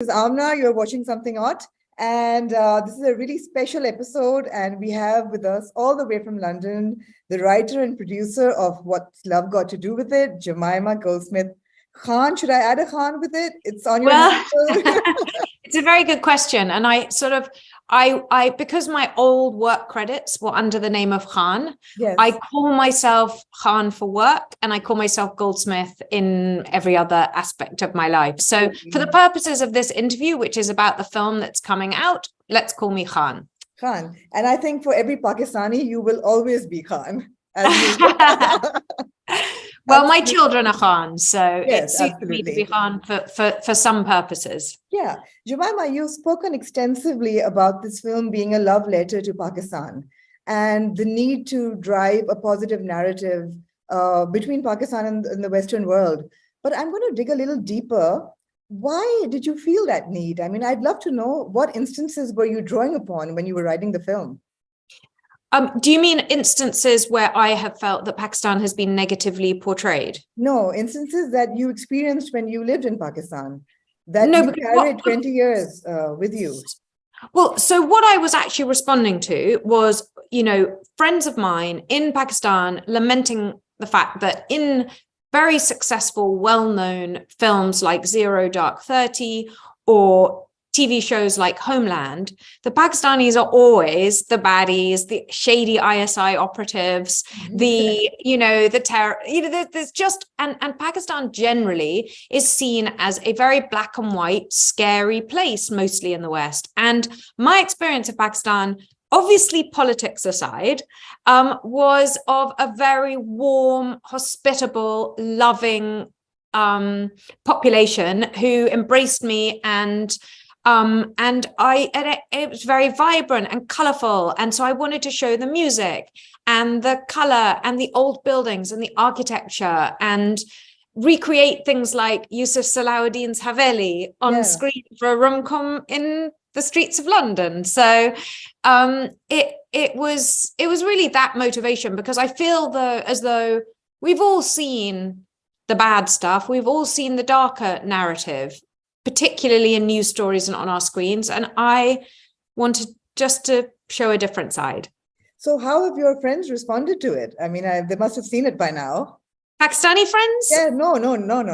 This is Amna. You're watching Something Hot. And this is a really special episode. And we have with us, all the way from London, the writer and producer of What's Love Got to Do with It, Jemima Goldsmith. Khan, should I add a Khan with it? It's on your It's a very good question. And I because my old work credits were under the name of Khan, Yes. I call myself Khan for work and I call myself Goldsmith in every other aspect of my life. So for the purposes of this interview, which is about the film that's coming out, let's call me Khan. Khan. And I think for every Pakistani, you will always be Khan. Well, my children are Khan, so yes, it suits me to be Khan for some purposes. Yeah. Jemima, you've spoken extensively about this film being a love letter to Pakistan and the need to drive a positive narrative between Pakistan and the Western world. But I'm going to dig a little deeper. Why did you feel that need? I mean, I'd love to know, what instances were you drawing upon when you were writing the film? Do you mean instances where I have felt that Pakistan has been negatively portrayed? No, instances that you experienced when you lived in Pakistan, that you carried 20 years with you. Well, so what I was actually responding to was, friends of mine in Pakistan lamenting the fact that in very successful, well-known films like Zero Dark 30 or TV shows like Homeland, the Pakistanis are always the baddies, the shady ISI operatives, the terror, there's just, and Pakistan generally is seen as a very black and white, scary place, mostly in the West. And my experience of Pakistan, obviously politics aside, was of a very warm, hospitable, loving population who embraced me and it was very vibrant and colorful. And so I wanted to show the music and the color and the old buildings and the architecture and recreate things like Yusuf Salahuddin's Haveli on screen for a rom-com in the streets of London. So it was really that motivation, because I feel as though we've all seen the bad stuff. We've all seen the darker narrative, particularly in news stories and on our screens. And I wanted just to show a different side. So how have your friends responded to it? I mean, they must have seen it by now. Pakistani friends? Yeah, no.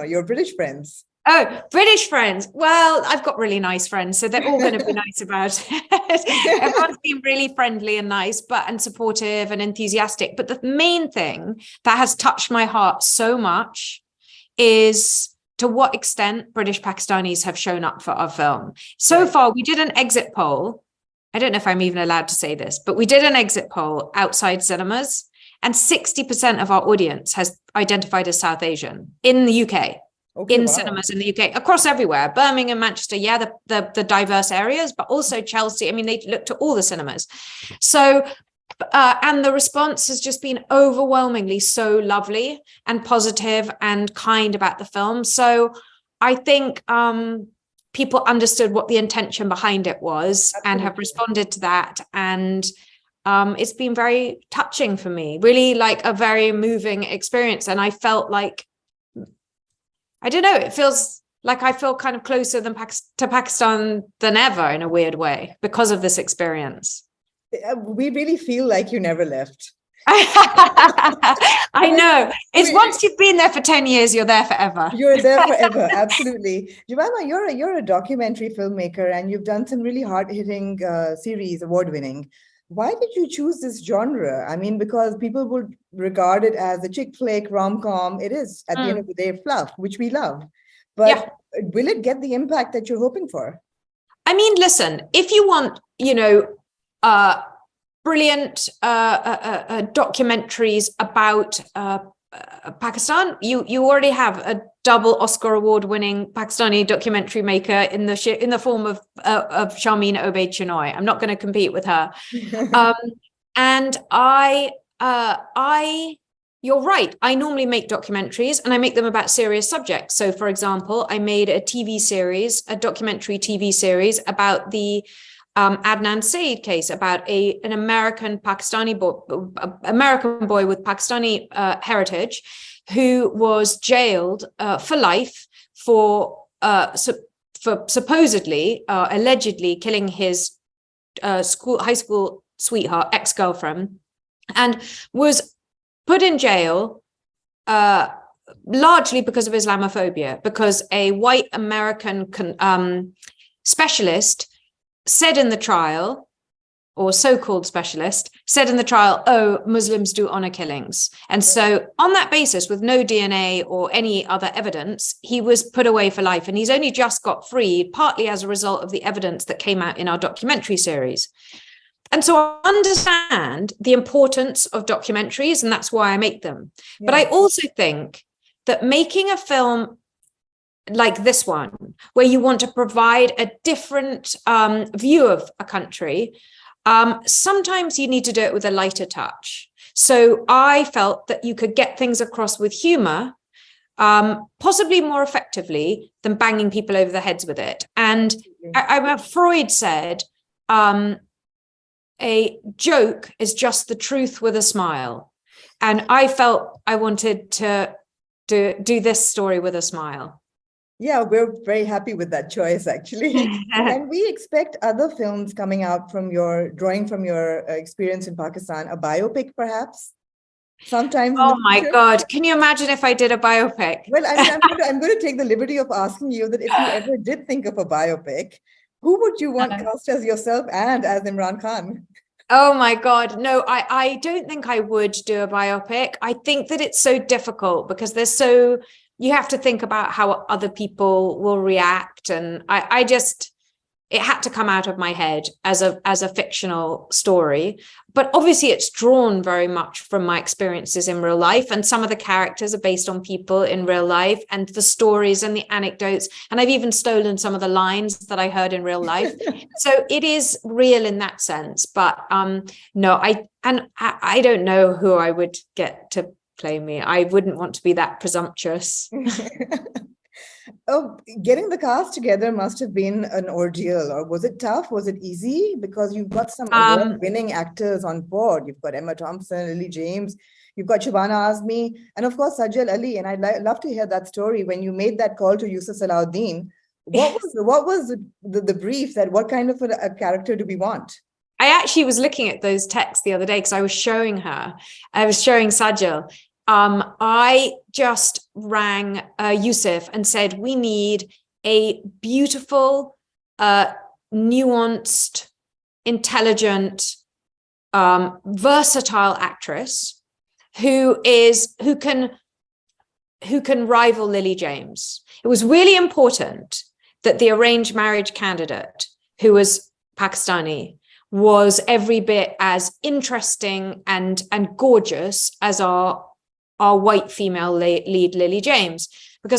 Your British friends. Oh, British friends. Well, I've got really nice friends, so they're all going to be nice about it. Everyone's been really friendly and nice, and supportive and enthusiastic. But the main thing that has touched my heart so much is to what extent British Pakistanis have shown up for our film. So far, we did an exit poll. I don't know if I'm even allowed to say this, but we did an exit poll outside cinemas, and 60% of our audience has identified as South Asian in the UK, cinemas in the UK, across everywhere, Birmingham, Manchester, the diverse areas, but also Chelsea. I mean, they looked at all the cinemas. So, and the response has just been overwhelmingly so lovely and positive and kind about the film. So I think people understood what the intention behind it was. Absolutely. And have responded to that. And it's been very touching for me, really, like a very moving experience. And I felt like, I don't know, it feels like I feel kind of closer to Pakistan than ever in a weird way because of this experience. We really feel like you never left. I know. It's once you've been there for 10 years, you're there forever. You're there forever. Absolutely. Jemima, you're a documentary filmmaker and you've done some really hard-hitting series, award-winning. Why did you choose this genre? I mean, because people would regard it as a chick flick, rom-com. It is, at the end of the day, fluff, which we love. But will it get the impact that you're hoping for? I mean, listen, if you want, brilliant documentaries about Pakistan, you already have a double Oscar award-winning Pakistani documentary maker in the form of Sharmeen Obaid Chinoy. I'm not going to compete with her. And you're right. I normally make documentaries and I make them about serious subjects. So, for example, I made a documentary TV series about the Adnan Syed case, about an American boy with Pakistani heritage who was jailed for life for for supposedly, allegedly killing his high school sweetheart, ex-girlfriend, and was put in jail largely because of Islamophobia, because a white American specialist said in the trial, or so-called specialist, said in the trial, oh, Muslims do honor killings. And so on that basis, with no DNA or any other evidence, he was put away for life. And he's only just got freed, partly as a result of the evidence that came out in our documentary series. And so I understand the importance of documentaries, and that's why I make them. Yeah. But I also think that making a film like this one, where you want to provide a different view of a country, sometimes you need to do it with a lighter touch. So I felt that you could get things across with humor, possibly more effectively than banging people over the heads with it. And Freud said, a joke is just the truth with a smile. And I felt I wanted to do this story with a smile. Yeah, we're very happy with that choice, actually. Can we expect other films coming out drawing from your experience in Pakistan, a biopic perhaps? Sometimes. Oh my God. Can you imagine if I did a biopic? Well, I'm going to take the liberty of asking you that if you ever did think of a biopic, who would you want cast as yourself and as Imran Khan? Oh my God. No, I don't think I would do a biopic. I think that it's so difficult because you have to think about how other people will react. And it had to come out of my head as a fictional story. But obviously it's drawn very much from my experiences in real life. And some of the characters are based on people in real life, and the stories and the anecdotes. And I've even stolen some of the lines that I heard in real life. So it is real in that sense. But no, I don't know who I would get to play me. I wouldn't want to be that presumptuous. Oh, getting the cast together must have been an ordeal. Or was it tough? Was it easy? Because you've got some award-winning actors on board. You've got Emma Thompson, Lily James, you've got Shabana Azmi, and of course Sajal Ali. And I'd love to hear that story. When you made that call to Yusuf Salahuddin, what was the brief? That what kind of a character do we want? I actually was looking at those texts the other day because I was showing Sajal. I just rang Yusuf and said, we need a beautiful, nuanced, intelligent, versatile actress who can rival Lily James. It was really important that the arranged marriage candidate, who was Pakistani, was every bit as interesting and gorgeous as our white female lead, Lily James.